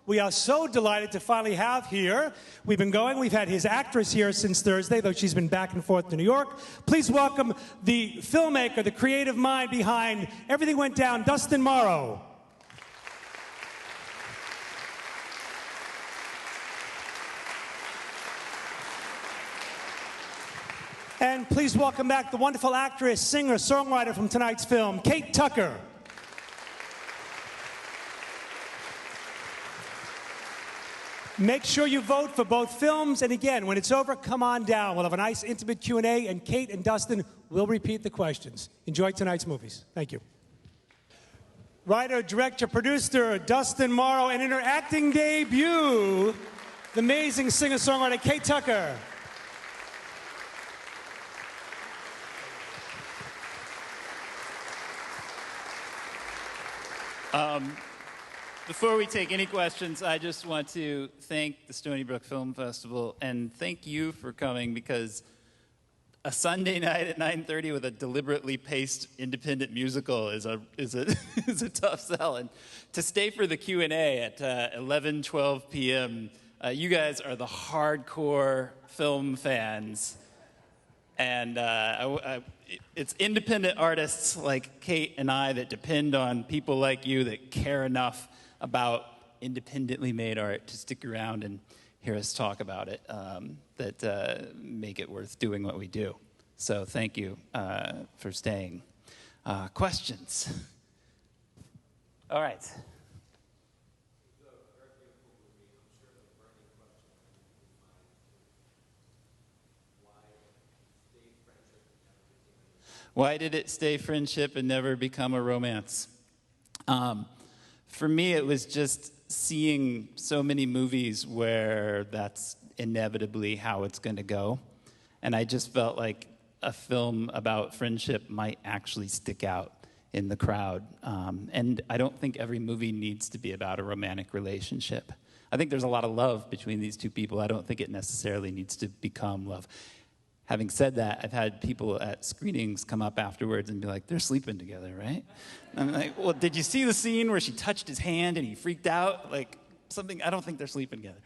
we are so delighted to finally have here. We've had his actress here since Thursday, though she's been back and forth to New York. Please welcome the filmmaker, the creative mind behind Everything Went Down, Dustin Morrow. And please welcome back the wonderful actress, singer, songwriter from tonight's film, Kate Tucker. Make sure you vote for both films, and again, when it's over, come on down. We'll have a nice, intimate Q&A, and Kate and Dustin will repeat the questions. Enjoy tonight's movies. Thank you. Writer, director, producer, Dustin Morrow, and in her acting debut, the amazing singer-songwriter, Kate Tucker. Before we take any questions, I just want to thank the Stony Brook Film Festival and thank you for coming, because a Sunday night at 9:30 with a deliberately paced independent musical is a tough sell. And to stay for the Q&A at 11:12 p.m., you guys are the hardcore film fans. And it's independent artists like Kate and I that depend on people like you that care enough about independently made art to stick around and hear us talk about it, that make it worth doing what we do. So thank you for staying. Questions? All right. Why did it stay friendship and never become a romance? For me, it was just seeing so many movies where that's inevitably how it's going to go. And I just felt like a film about friendship might actually stick out in the crowd. And I don't think every movie needs to be about a romantic relationship. I think there's a lot of love between these two people. I don't think it necessarily needs to become love. Having said that, I've had people at screenings come up afterwards and be like, they're sleeping together, right? And I'm like, well, did you see the scene where she touched his hand and he freaked out? Like, something, I don't think they're sleeping together.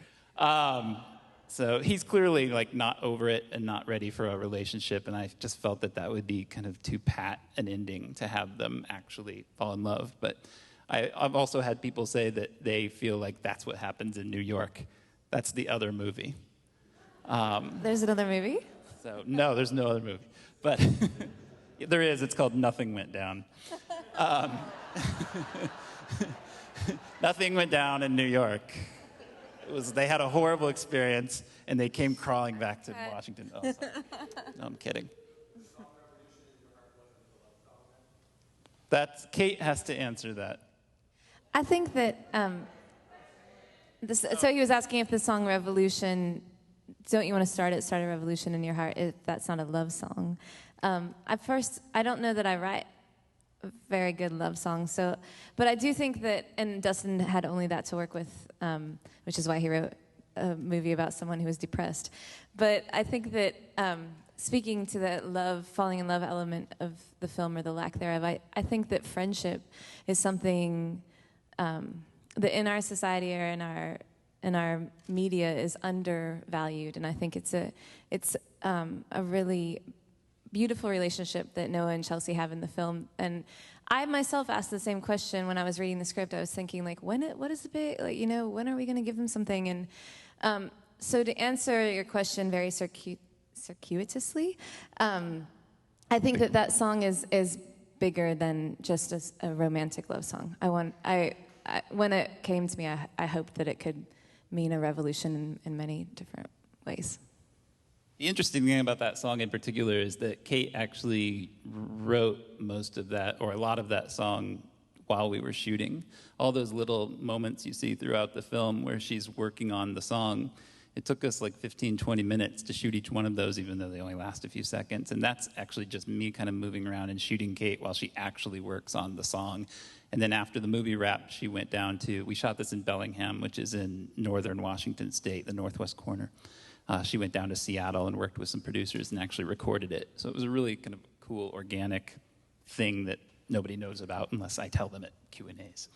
So he's clearly like not over it and not ready for a relationship, and I just felt that that would be kind of too pat an ending to have them actually fall in love. But I've also had people say that they feel like that's what happens in New York. That's the other movie. There's another movie? So, no, there's no other movie. But there is. It's called Nothing Went Down. Nothing went down in New York. They had a horrible experience, and they came crawling back to Washington. Oh, sorry. No, I'm kidding. Kate has to answer that. I think that, so he was asking if the song Revolution, don't you want to start a revolution in your heart, if that's not a love song. I don't know that I write a very good love songs, but I do think that, and Dustin had only that to work with, which is why he wrote a movie about someone who was depressed. But I think that speaking to the falling in love element of the film, or the lack thereof, I think that friendship is something that in our society or in our media is undervalued, and I think it's a really beautiful relationship that Noah and Chelsea have in the film. And I myself asked the same question when I was reading the script. I was thinking, like, when are we going to give them something? And so to answer your question very circuitously, I think that song is bigger than just a romantic love song. When it came to me, I hoped that it could mean a revolution in many different ways. The interesting thing about that song in particular is that Kate actually wrote most of that, or a lot of that song, while we were shooting. All those little moments you see throughout the film where she's working on the song, it took us like 15, 20 minutes to shoot each one of those, even though they only last a few seconds. And that's actually just me kind of moving around and shooting Kate while she actually works on the song. And then after the movie wrapped, she went down we shot this in Bellingham, which is in northern Washington State, the northwest corner. She went down to Seattle and worked with some producers and actually recorded it. So it was a really kind of cool, organic thing that nobody knows about unless I tell them at Q&As.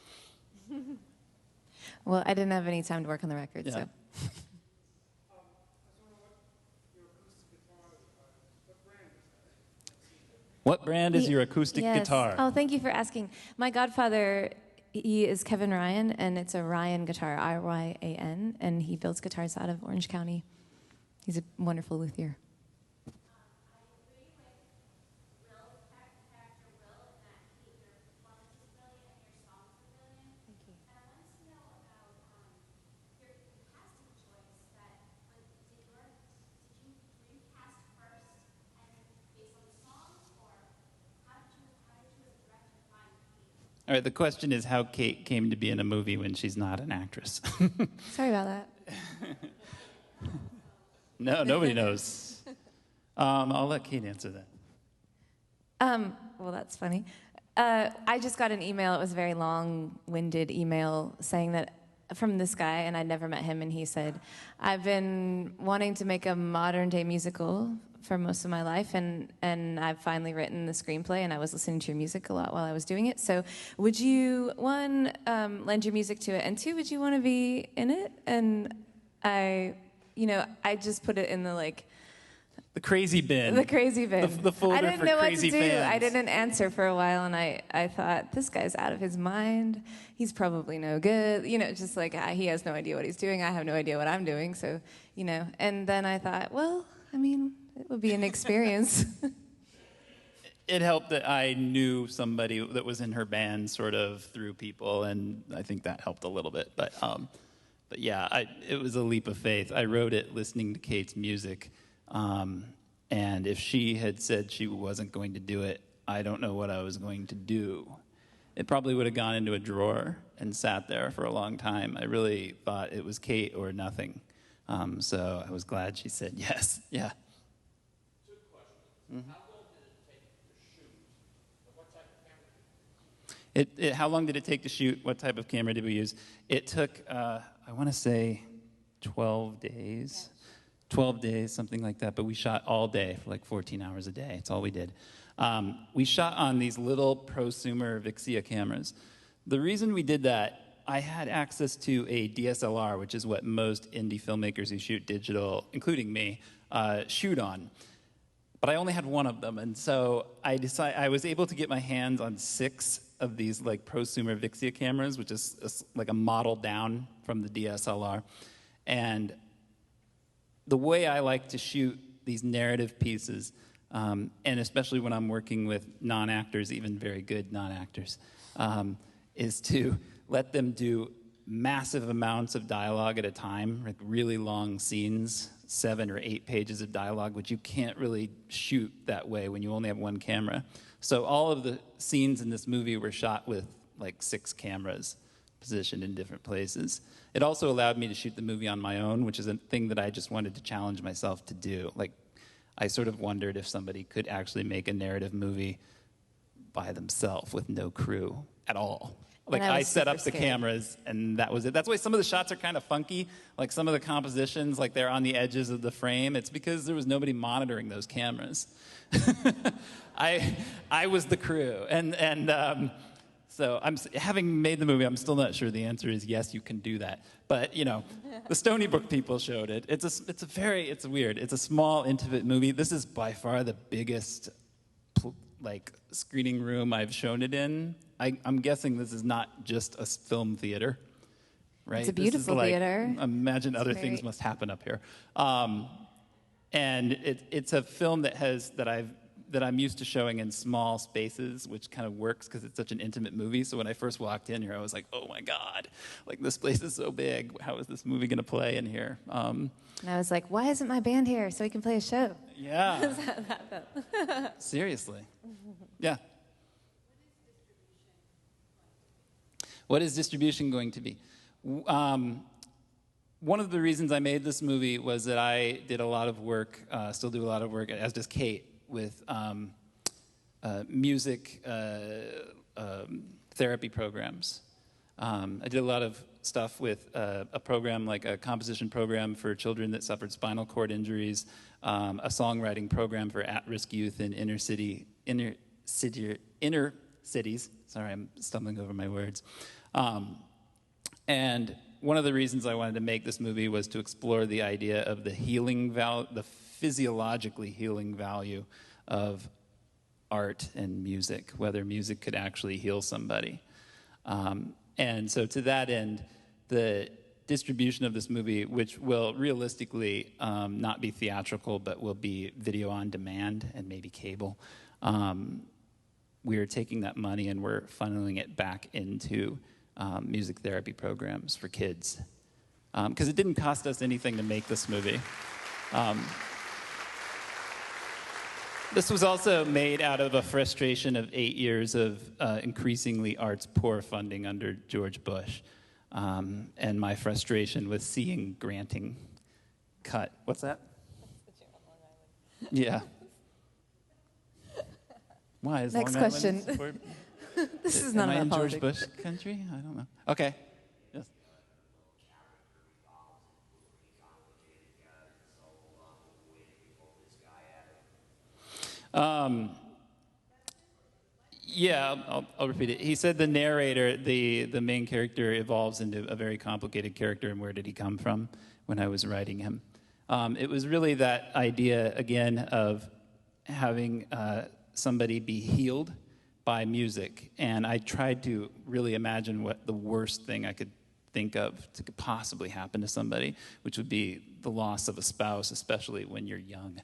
Well, I didn't have any time to work on the record, Yeah. so. What brand is your acoustic Yes. guitar? Oh, thank you for asking. My godfather, he is Kevin Ryan, and it's a Ryan guitar, R-Y-A-N, and he builds guitars out of Orange County. He's a wonderful luthier. All right, the question is how Kate came to be in a movie when she's not an actress. Sorry about that. No, nobody knows. I'll let Kate answer that. Well, that's funny. I just got an email. It was a very long-winded email saying that from this guy, and I'd never met him, and he said, I've been wanting to make a modern-day musical for most of my life, and I've finally written the screenplay, and I was listening to your music a lot while I was doing it. So would you, one, lend your music to it, and two, would you want to be in it? And I just put it in the, The crazy bin. the crazy bin. The folder I didn't for know what to crazy do. fans. I didn't answer for a while, and I thought, this guy's out of his mind. He's probably no good. Just he has no idea what he's doing. I have no idea what I'm doing. So, And then I thought, well, it would be an experience. It helped that I knew somebody that was in her band sort of through people, and I think that helped a little bit. But yeah, it was a leap of faith. I wrote it listening to Kate's music. And if she had said she wasn't going to do it, I don't know what I was going to do. It probably would have gone into a drawer and sat there for a long time. I really thought it was Kate or nothing. So I was glad she said yes. Yeah. Good question. How long did it take to shoot? What type of camera did you use? How long did it take to shoot? What type of camera did we use? It took, I want to say, 12 days. 12 days, something like that, but we shot all day for 14 hours a day. It's all we did. We shot on these little prosumer Vixia cameras. The reason we did that, I had access to a DSLR, which is what most indie filmmakers who shoot digital, including me, shoot on. But I only had one of them, and so I was able to get my hands on 6 of these prosumer Vixia cameras, which is like a model down from the DSLR. And the way I like to shoot these narrative pieces, and especially when I'm working with non-actors, even very good non-actors, is to let them do massive amounts of dialogue at a time, really long scenes, 7 or 8 pages of dialogue, which you can't really shoot that way when you only have one camera. So all of the scenes in this movie were shot with 6 cameras positioned in different places. It also allowed me to shoot the movie on my own, which is a thing that I just wanted to challenge myself to do. I sort of wondered if somebody could actually make a narrative movie by themselves with no crew at all. I set up the cameras, and that was it. That's why some of the shots are kind of funky. Some of the compositions, they're on the edges of the frame. It's because there was nobody monitoring those cameras. I was the crew, and so having made the movie, I'm still not sure the answer is yes, you can do that. But the Stony Brook people showed it. It's weird. It's a small, intimate movie. This is by far the biggest screening room I've shown it in. I'm guessing this is not just a film theater, right? It's a beautiful theater. Imagine other things must happen up here. And it's a film that I'm used to showing in small spaces, which kind of works because it's such an intimate movie. So when I first walked in here, I was like, oh my God, this place is so big. How is this movie going to play in here? And I was like, why isn't my band here so we can play a show? Yeah. Seriously. Yeah. What is distribution going to be? One of the reasons I made this movie was that I did a lot of work, still do a lot of work, as does Kate, with music therapy programs. I did a lot of stuff with a program like a composition program for children that suffered spinal cord injuries, a songwriting program for at-risk youth in inner cities. Sorry, I'm stumbling over my words. And one of the reasons I wanted to make this movie was to explore the idea of the healing the physiologically healing value of art and music, whether music could actually heal somebody. And so to that end, the distribution of this movie, which will realistically not be theatrical, but will be video on demand and maybe cable, we are taking that money and we're funneling it back into music therapy programs for kids. Because it didn't cost us anything to make this movie. This was also made out of a frustration of 8 years of increasingly arts-poor funding under George Bush, and my frustration with seeing granting cut. What's that? Yeah. Why is Next Long Island question. support- This is not Am I about in George politics. Bush country? I don't know. Okay. Yes. Yeah, I'll repeat it. He said the narrator, the main character, evolves into a very complicated character, and where did he come from when I was writing him? It was really that idea, again, of having somebody be healed by music. And I tried to really imagine what the worst thing I could think of to possibly happen to somebody, which would be the loss of a spouse, especially when you're young.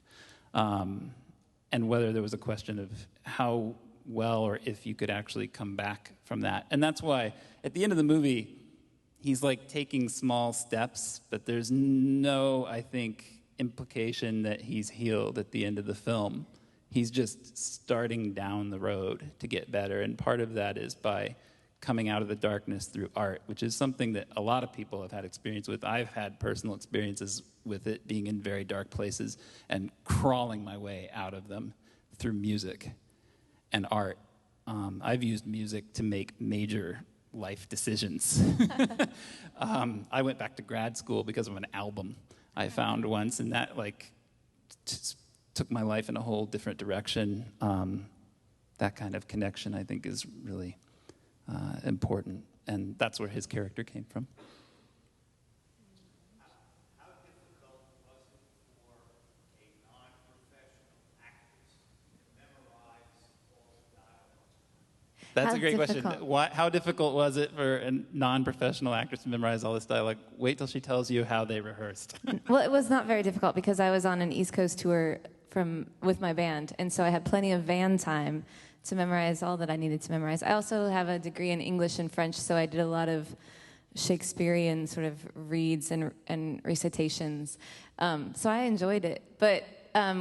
And whether there was a question of how well or if you could actually come back from that. And that's why at the end of the movie, he's like taking small steps, but there's no, I think, implication that he's healed at the end of the film. He's just starting down the road to get better. And part of that is by coming out of the darkness through art, which is something that a lot of people have had experience with. I've had personal experiences with it, being in very dark places and crawling my way out of them through music and art. I've used music to make major life decisions. I went back to grad school because of an album I found once, and that just took my life in a whole different direction. That kind of connection, I think, is really important, and that's where his character came from. How difficult was it for a non-professional actress to memorize all the dialogue? That's How a great difficult? question. How difficult was it for a non-professional actress to memorize all this dialogue? Wait till she tells you how they rehearsed. Well, it was not very difficult because I was on an East Coast tour with my band, and so I had plenty of van time to memorize all that I needed to memorize. I also have a degree in English and French, so I did a lot of Shakespearean sort of reads and recitations. So I enjoyed it. But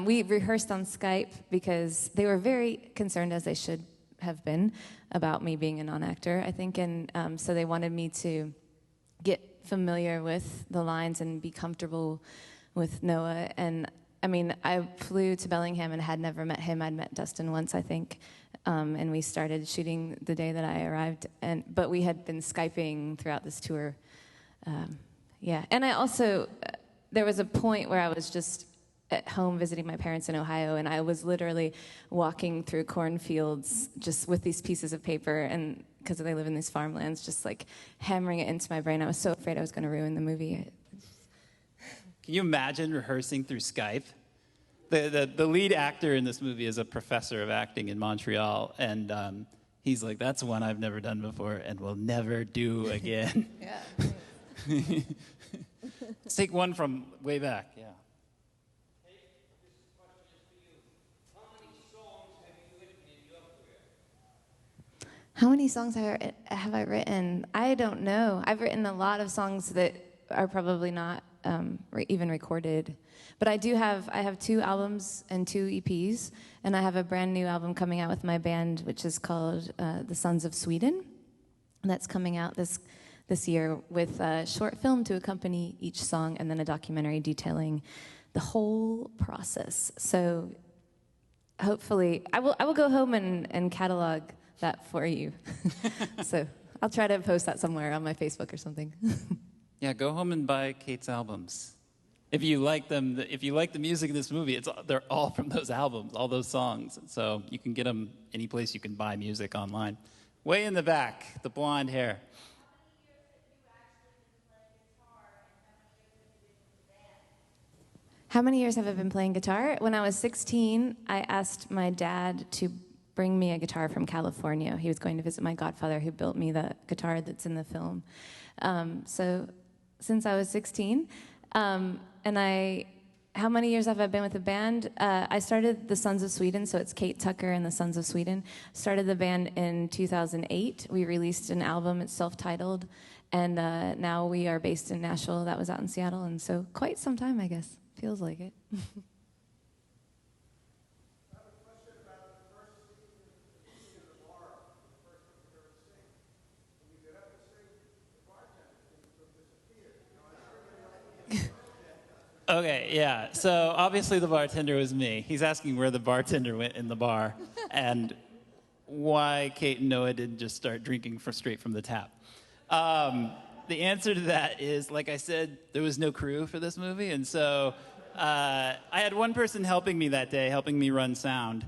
we rehearsed on Skype because they were very concerned, as they should have been, about me being a non-actor, I think. And so they wanted me to get familiar with the lines and be comfortable with Noah. And I mean, I flew to Bellingham and had never met him. I'd met Dustin once, I think. And we started shooting the day that I arrived. But we had been Skyping throughout this tour. Yeah. And I also, there was a point where I was just at home visiting my parents in Ohio, and I was literally walking through cornfields just with these pieces of paper, and because they live in these farmlands, just like hammering it into my brain. I was so afraid I was going to ruin the movie. Can you imagine rehearsing through Skype? The lead actor in this movie is a professor of acting in Montreal, and he's like, that's one I've never done before and will never do again. Yeah. Let's take one from way back. Yeah. Hey, this question is for you. How many songs have you written in your career? How many songs have I written? I don't know. I've written a lot of songs that are probably not even recorded. But I have 2 albums and 2 EPs, and I have a brand new album coming out with my band, which is called The Sons of Sweden. And that's coming out this year with a short film to accompany each song, and then a documentary detailing the whole process. So hopefully, I will go home and catalog that for you. So I'll try to post that somewhere on my Facebook or something. Yeah, go home and buy Kate's albums. If you like them, if you like the music in this movie, they're all from those albums, all those songs. So you can get them any place you can buy music online. Way in the back, the blonde hair. How many years have I been playing guitar? When I was 16, I asked my dad to bring me a guitar from California. He was going to visit my godfather who built me the guitar that's in the film. So since I was 16, how many years have I been with the band? I started the Sons of Sweden, so it's Kate Tucker and the Sons of Sweden. Started the band in 2008. We released an album, it's self-titled, and now we are based in Nashville. That was out in Seattle, and so quite some time, I guess. Feels like it. Okay, yeah. So obviously the bartender was me. He's asking where the bartender went in the bar and why Kate and Noah didn't just start drinking straight from the tap. The answer to that is, like I said, there was no crew for this movie, and so I had one person helping me that day, helping me run sound.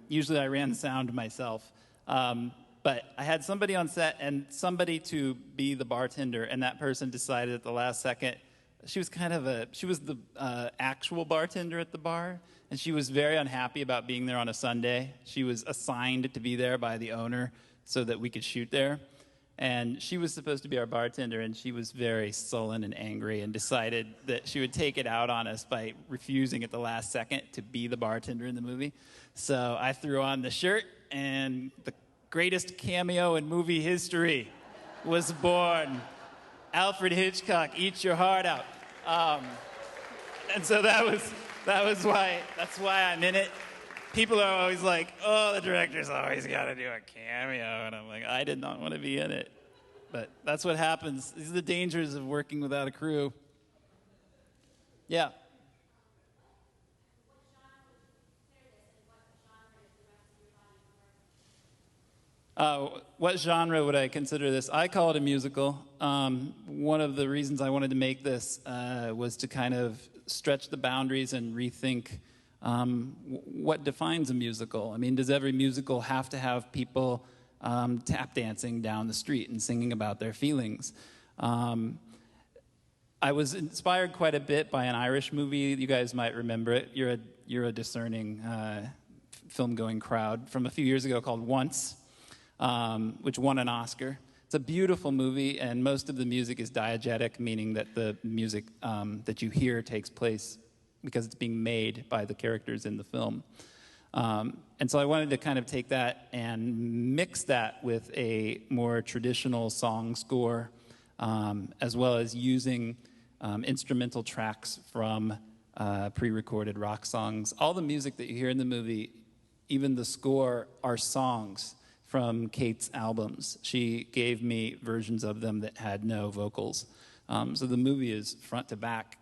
Usually I ran sound myself. But I had somebody on set and somebody to be the bartender, and that person decided at the last second. She was the actual bartender at the bar, and she was very unhappy about being there on a Sunday. She was assigned to be there by the owner so that we could shoot there. And she was supposed to be our bartender, and she was very sullen and angry and decided that she would take it out on us by refusing at the last second to be the bartender in the movie. So I threw on the shirt, and the greatest cameo in movie history was born. Alfred Hitchcock, eat your heart out. And so that's why I'm in it. People are always like, oh, the director's always got to do a cameo. And I'm like, I did not want to be in it. But that's what happens. These are the dangers of working without a crew. Yeah. What genre would I consider this? I call it a musical. One of the reasons I wanted to make this was to kind of stretch the boundaries and rethink what defines a musical. I mean, does every musical have to have people tap dancing down the street and singing about their feelings? I was inspired quite a bit by an Irish movie. You guys might remember it. You're a discerning film-going crowd from a few years ago called Once, which won an Oscar. It's a beautiful movie, and most of the music is diegetic, meaning that the music that you hear takes place because it's being made by the characters in the film. And so I wanted to kind of take that and mix that with a more traditional song score, as well as using instrumental tracks from pre-recorded rock songs. All the music that you hear in the movie, even the score, are songs from Kate's albums. She gave me versions of them that had no vocals. So the movie is front to back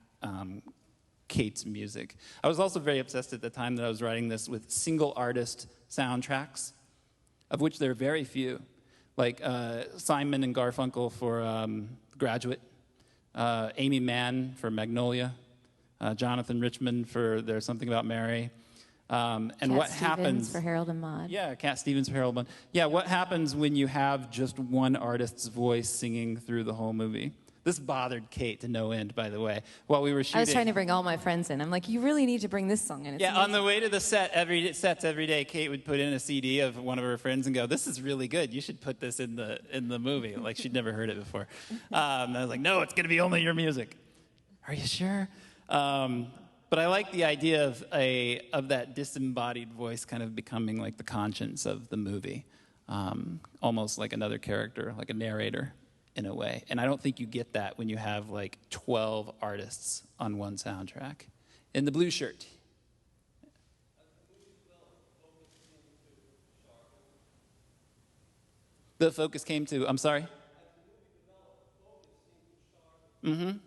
Kate's music. I was also very obsessed at the time that I was writing this with single artist soundtracks, of which there are very few. Like Simon and Garfunkel for Graduate, Amy Mann for Magnolia, Jonathan Richman for There's Something About Mary. And Cat what Stevens happens for Harold and Maude. Yeah, Cat Stevens for Harold and Maude. Yeah, what happens when you have just one artist's voice singing through the whole movie? This bothered Kate to no end, by the way. While we were shooting, I was trying to bring all my friends in. I'm like, you really need to bring this song in. It's yeah, on the amazing. way to the sets every day, Kate would put in a CD of one of her friends and go, "This is really good. You should put this in the movie." Like she'd never heard it before. And I was like, "No, it's going to be only your music." Are you sure? But I like the idea of that disembodied voice kind of becoming like the conscience of the movie, almost like another character, like a narrator in a way. And I don't think you get that when you have like 12 artists on one soundtrack. In the blue shirt. The focus came to, I'm sorry? Mm-hmm.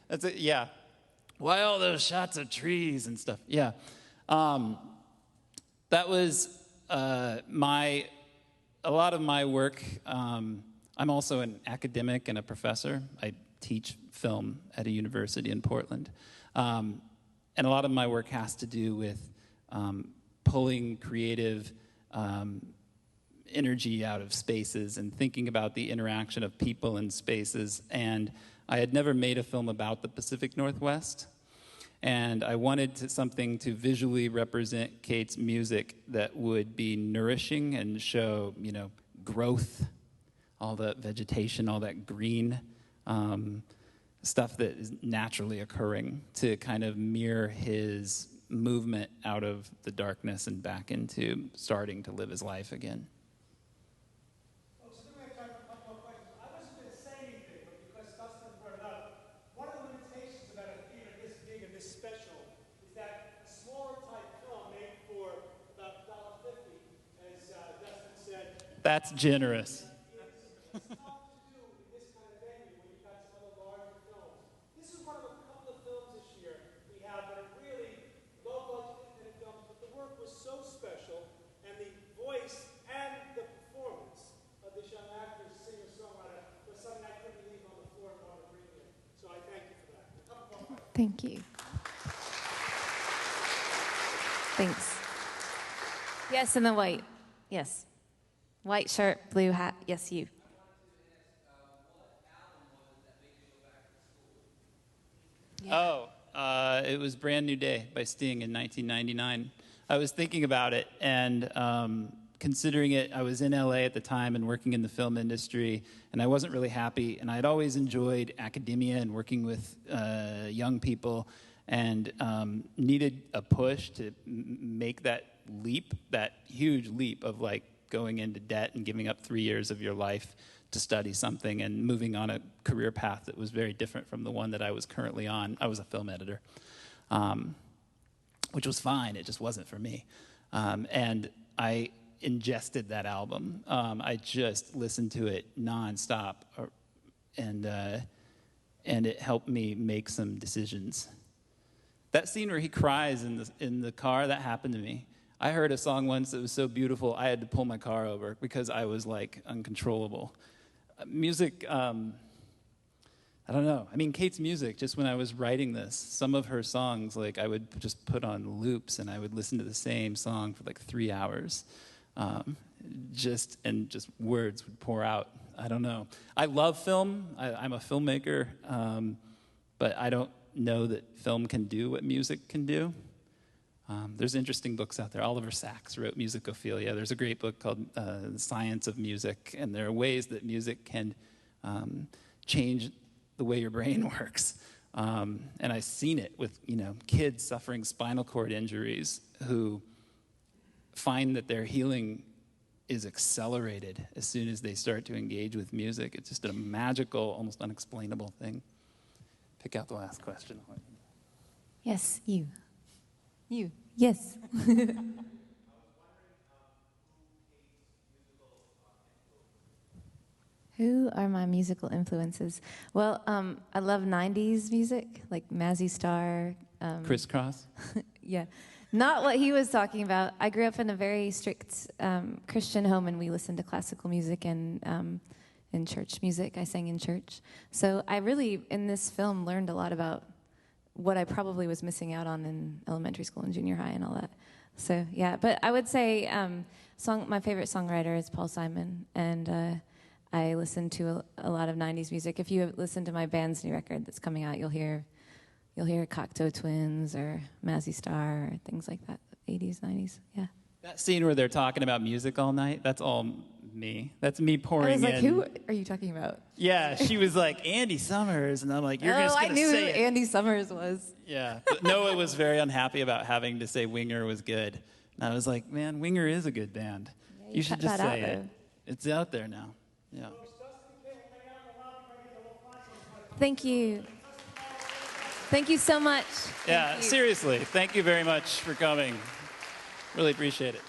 That's it, yeah. Why all those shots of trees and stuff? Yeah. That was a lot of my work. I'm also an academic and a professor. I teach film at a university in Portland. And a lot of my work has to do with pulling creative energy out of spaces and thinking about the interaction of people in spaces. And I had never made a film about the Pacific Northwest. And I wanted something to visually represent Kate's music that would be nourishing and show, you know, growth, all the vegetation, all that green stuff that is naturally occurring, to kind of mirror his movement out of the darkness and back into starting to live his life again. Oh, so then we have time for a couple more questions. I wasn't going to say anything, but because Dustin brought it up, one of the limitations about a theater this big and this special is that a smaller type film made for about $1.50, as Dustin said, That's generous. it's tough to do in this kind of venue when you've got some of the larger films. This is one of a couple of films this year we have that are really low-budget independent films, but the work was so special, and the voice and the performance of this young actor, singer-songwriter, was something I couldn't leave on the floor and want to bring in. So I thank you for that. A couple more questions. Thank you. Thanks. Yes, in the white. Yes. White shirt, blue hat. Yes, you. Oh, it was Brand New Day by Sting in 1999. I was thinking about it and considering it. I was in LA at the time and working in the film industry, and I wasn't really happy. And I had always enjoyed academia and working with young people, and needed a push to make that leap, that huge leap of like going into debt and giving up 3 years of your life to study something and moving on a career path that was very different from the one that I was currently on. I was a film editor, which was fine. It just wasn't for me. And I ingested that album. I just listened to it nonstop, and it helped me make some decisions. That scene where he cries in the car, that happened to me. I heard a song once that was so beautiful, I had to pull my car over because I was like uncontrollable. Music, I don't know. I mean, Kate's music, just when I was writing this, some of her songs, like I would just put on loops and I would listen to the same song for like 3 hours. Just words would pour out. I don't know. I love film. I'm a filmmaker, but I don't know that film can do what music can do. There's interesting books out there. Oliver Sacks wrote Musicophilia. There's a great book called The Science of Music, and there are ways that music can change the way your brain works. And I've seen it with, kids suffering spinal cord injuries who find that their healing is accelerated as soon as they start to engage with music. It's just a magical, almost unexplainable thing. Pick out the last question. Yes, you. You. Yes. Who are my musical influences? Well, I love 90s music, like Mazzy Star. Crisscross? Yeah. Not what he was talking about. I grew up in a very strict Christian home, and we listened to classical music and church music. I sang in church. So I really, in this film, learned a lot about what I probably was missing out on in elementary school and junior high and all that. So, yeah. But I would say my favorite songwriter is Paul Simon, and I listen to a lot of 90s music. If you listen to my band's new record that's coming out, you'll hear Cocteau Twins or Mazzy Star or things like that, 80s, 90s, yeah. That scene where they're talking about music all night, that's all me. That's me pouring in. I was like, who are you talking about? Yeah, she was like, Andy Summers, and I'm like, you're just going to say I knew it. who Andy Summers was. Yeah, but Noah was very unhappy about having to say Winger was good. And I was like, man, Winger is a good band. Yeah, you should just say it. Though. It's out there now. Yeah. Thank you. Thank you so much. Yeah, Thank you. seriously, thank you very much for coming. Really appreciate it.